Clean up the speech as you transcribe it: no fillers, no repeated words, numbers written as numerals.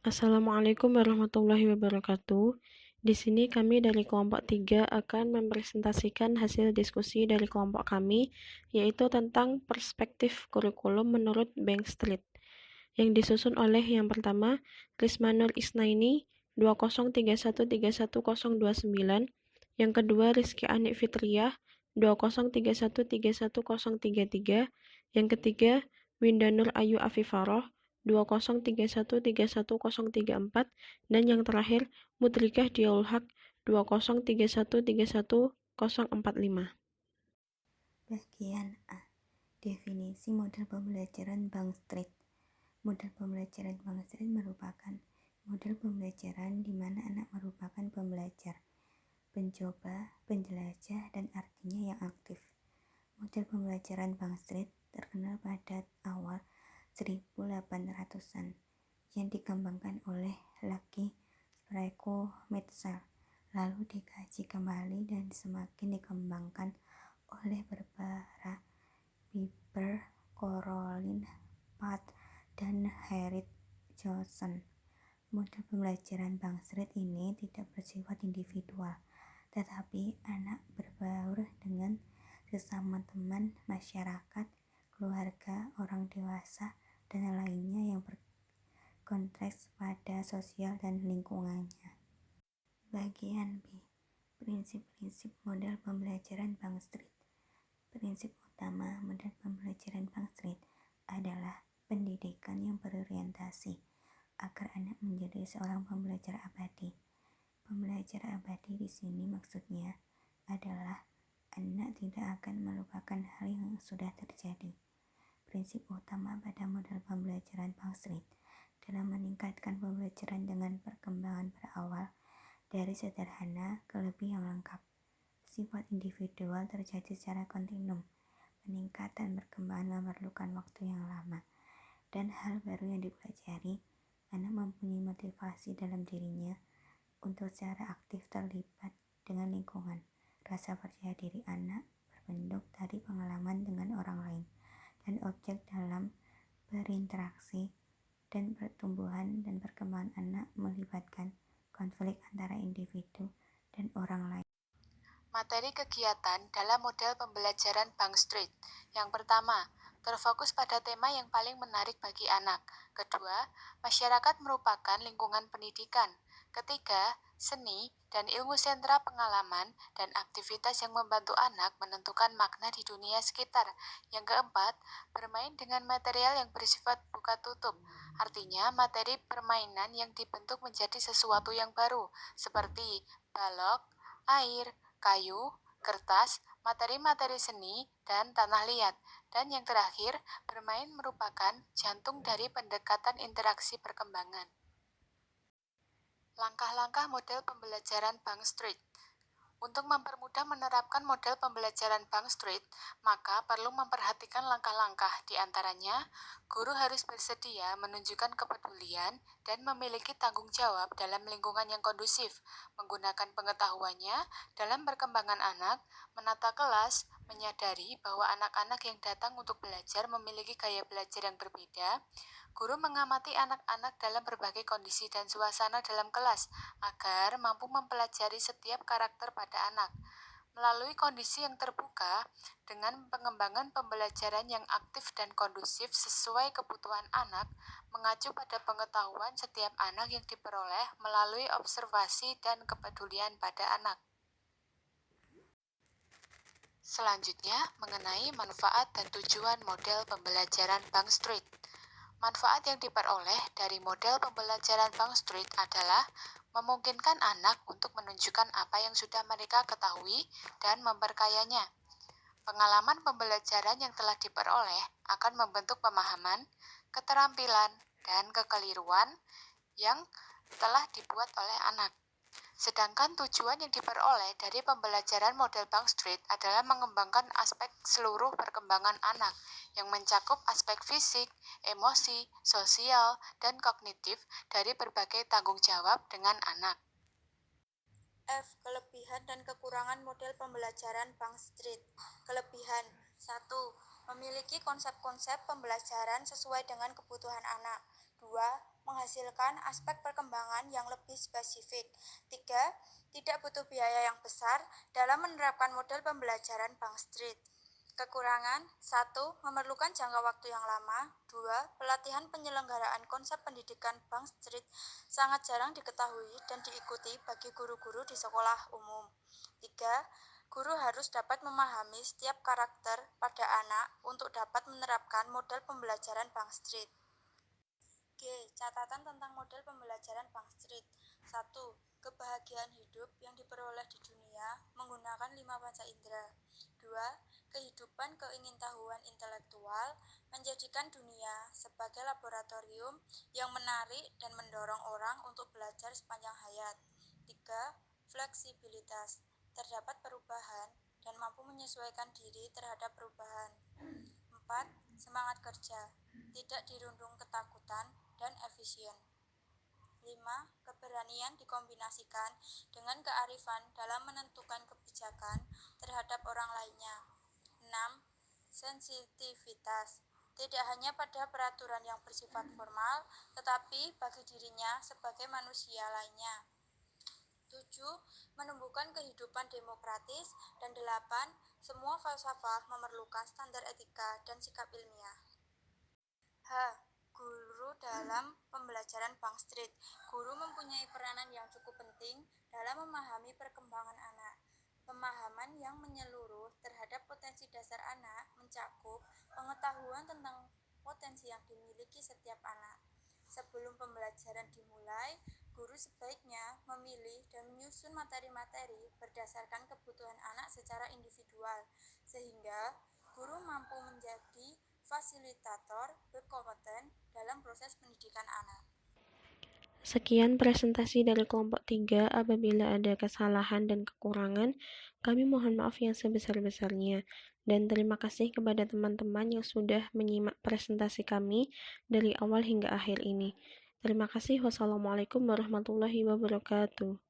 Assalamualaikum warahmatullahi wabarakatuh. Di sini kami dari kelompok 3 akan mempresentasikan hasil diskusi dari kelompok kami, yaitu tentang perspektif kurikulum menurut Bank Street, yang disusun oleh yang pertama, Rismanur Isnaini 20313129, yang kedua Rizky Anik Fitriah 20313133, yang ketiga Windanur Ayu Afifaroh 20313134, dan yang terakhir Mudrikah Diaul Haq 2031314045. Bagian A. Definisi model pembelajaran Bank Street. Model pembelajaran Bank Street merupakan model pembelajaran di mana anak merupakan pembelajar, pencoba, penjelajah, dan artinya yang aktif. Model pembelajaran Bank Street terkenal pada awal 1800-an yang dikembangkan oleh Lucky Sprague Mitchell, lalu dikaji kembali dan semakin dikembangkan oleh Barbara Bieber, Caroline Pat, dan Harriet Johnson. Model pembelajaran Bank Street ini tidak bersifat individual, tetapi anak berbaur dengan sesama teman, masyarakat, keluarga, orang dewasa, dan lainnya yang berkonteks pada sosial dan lingkungannya. Bagian B. Prinsip-prinsip model pembelajaran Bank Street. Prinsip utama model pembelajaran Bank Street adalah pendidikan yang berorientasi agar anak menjadi seorang pembelajar abadi. Pembelajar abadi di sini maksudnya adalah anak tidak akan melupakan hal yang sudah terjadi. Prinsip utama pada model pembelajaran Bank Street dalam meningkatkan pembelajaran dengan perkembangan berawal dari sederhana ke lebih yang lengkap. Sifat individual terjadi secara kontinum. Peningkatan perkembangan memerlukan waktu yang lama. Dan hal baru yang dipelajari, anak mempunyai motivasi dalam dirinya untuk secara aktif terlibat dengan lingkungan. Rasa percaya diri anak berbentuk dari pengalaman dengan orang lain dan objek dalam berinteraksi, dan pertumbuhan dan perkembangan anak melibatkan konflik antara individu dan orang lain. Materi kegiatan dalam model pembelajaran Bank Street. Yang pertama, terfokus pada tema yang paling menarik bagi anak. Kedua, masyarakat merupakan lingkungan pendidikan. Ketiga, seni dan ilmu sentra pengalaman dan aktivitas yang membantu anak menentukan makna di dunia sekitar. Yang keempat, bermain dengan material yang bersifat buka tutup. Artinya, materi permainan yang dibentuk menjadi sesuatu yang baru, seperti balok, air, kayu, kertas, materi-materi seni, dan tanah liat. Dan yang terakhir, bermain merupakan jantung dari pendekatan interaksi perkembangan. Langkah-langkah model pembelajaran Bank Street. Untuk mempermudah menerapkan model pembelajaran Bank Street, maka perlu memperhatikan langkah-langkah. Di antaranya, guru harus bersedia menunjukkan kepedulian dan memiliki tanggung jawab dalam lingkungan yang kondusif, menggunakan pengetahuannya dalam perkembangan anak, menata kelas, menyadari bahwa anak-anak yang datang untuk belajar memiliki gaya belajar yang berbeda. Guru mengamati anak-anak dalam berbagai kondisi dan suasana dalam kelas agar mampu mempelajari setiap karakter pada anak. Melalui kondisi yang terbuka, dengan pengembangan pembelajaran yang aktif dan kondusif sesuai kebutuhan anak, mengacu pada pengetahuan setiap anak yang diperoleh melalui observasi dan kepedulian pada anak. Selanjutnya, mengenai manfaat dan tujuan model pembelajaran Bank Street. Manfaat yang diperoleh dari model pembelajaran Bank Street adalah memungkinkan anak untuk menunjukkan apa yang sudah mereka ketahui dan memperkayanya. Pengalaman pembelajaran yang telah diperoleh akan membentuk pemahaman, keterampilan, dan kekeliruan yang telah dibuat oleh anak. Sedangkan tujuan yang diperoleh dari pembelajaran model Bank Street adalah mengembangkan aspek seluruh perkembangan anak yang mencakup aspek fisik, emosi, sosial, dan kognitif dari berbagai tanggung jawab dengan anak. F. Kelebihan dan kekurangan model pembelajaran Bank Street. Kelebihan 1. Memiliki konsep-konsep pembelajaran sesuai dengan kebutuhan anak. 2. menghasilkan aspek perkembangan yang lebih spesifik. 3. Tidak butuh biaya yang besar dalam menerapkan model pembelajaran Bank Street. Kekurangan: 1. Memerlukan jangka waktu yang lama. 2. Pelatihan penyelenggaraan konsep pendidikan Bank Street sangat jarang diketahui dan diikuti bagi guru-guru di sekolah umum. 3. Guru harus dapat memahami setiap karakter pada anak untuk dapat menerapkan model pembelajaran Bank Street. G. Catatan tentang model pembelajaran Bank Street. 1. Kebahagiaan hidup yang diperoleh di dunia menggunakan 5 panca indera. 2. Kehidupan keingintahuan intelektual menjadikan dunia sebagai laboratorium yang menarik dan mendorong orang untuk belajar sepanjang hayat. 3. Fleksibilitas, terdapat perubahan dan mampu menyesuaikan diri terhadap perubahan. 4. Semangat kerja, tidak dirundung ketakutan dan efisien. 5. Keberanian dikombinasikan dengan kearifan dalam menentukan kebijakan terhadap orang lainnya. 6. Sensitivitas, tidak hanya pada peraturan yang bersifat formal, tetapi bagi dirinya sebagai manusia lainnya. 7. Menumbuhkan kehidupan demokratis. Dan 8. Semua falsafah memerlukan standar etika dan sikap ilmiah. H. Guru dalam pembelajaran Bank Street. Guru mempunyai peranan yang cukup penting dalam memahami perkembangan anak. Pemahaman yang menyeluruh terhadap potensi dasar anak mencakup pengetahuan tentang potensi yang dimiliki setiap anak. Sebelum pembelajaran dimulai, guru sebaiknya memilih dan menyusun materi-materi berdasarkan kebutuhan anak secara individual, sehingga guru mampu menjadi fasilitator berkompeten dalam proses pendidikan anak. Sekian presentasi dari kelompok 3. Apabila ada kesalahan dan kekurangan, kami mohon maaf yang sebesar-besarnya. Dan terima kasih kepada teman-teman yang sudah menyimak presentasi kami dari awal hingga akhir ini. Terima kasih. Wassalamualaikum warahmatullahi wabarakatuh.